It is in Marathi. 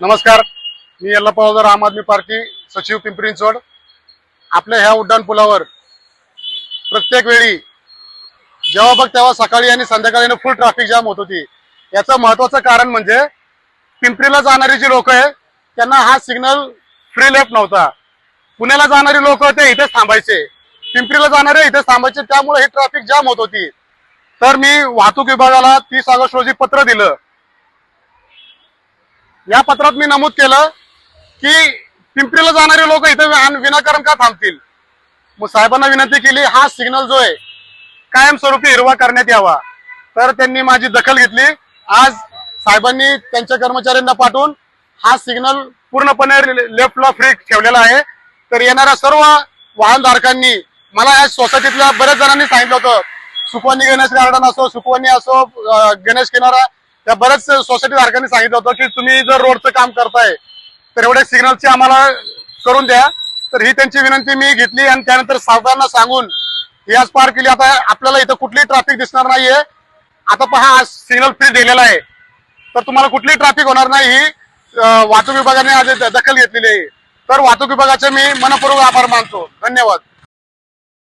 नमस्कार, मी यल्लप्पा वळवदर, आम आदमी पार्टी सचिव, पिंपरी चिंचवड। आपल्या ह्या उड्डाण पुलावर प्रत्येक वेळी जेव्हा बघ तेव्हा सकाळी आणि संध्याकाळी फुल ट्रॅफिक जाम होत होती। याचं महत्त्वाचं कारण म्हणजे पिंपरीला जाणारी जी लोक आहे त्यांना हा सिग्नल फ्री लेफ्ट नव्हता। पुण्याला जाणारी लोक ते इथेच थांबायचे, पिंपरीला जाणारे इथेच थांबायचे, त्यामुळे ही ट्रॅफिक जाम होत होती। तर मी वाहतूक विभागाला 30 ऑगस्ट रोजी पत्र दिलं। या पत्रात मी नमूद केलं की पिंपरीला जाणारे लोक इथे विनाकारण का थांबतील। मग साहेबांना विनंती केली हा सिग्नल जो आहे कायमस्वरूपी हिरवा करण्यात यावा। तर त्यांनी माझी दखल घेतली। आज साहेबांनी त्यांच्या कर्मचाऱ्यांना पाठवून हा सिग्नल पूर्णपणे लेफ्टला फ्री ठेवलेला आहे। तर येणाऱ्या सर्व वाहनधारकांनी, मला या सोसायटीतल्या बऱ्याच जणांनी सांगितलं होतं, सुकवणी गणेश गार्डन असो, सुकवणी असो, गणेश किनारा, त्या बऱ्याच सोसायटी धारकांनी सांगितलं होतं की तुम्ही जर रोडचं काम करताय तर एवढे सिग्नलची आम्हाला करून द्या। तर ही त्यांची विनंती मी घेतली आणि त्यानंतर साहेबांना सांगून ही आज पार केली। आता आपल्याला इथं कुठलीही ट्रॅफिक दिसणार नाहीये। आता पहा, हा सिग्नल फ्री दिलेला आहे, तर तुम्हाला कुठलीही ट्रॅफिक होणार नाही। ही वाहतूक विभागाने आज दखल घेतलेली आहे। तर वाहतूक विभागाचे मी मनपूर्वक आभार मानतो। धन्यवाद।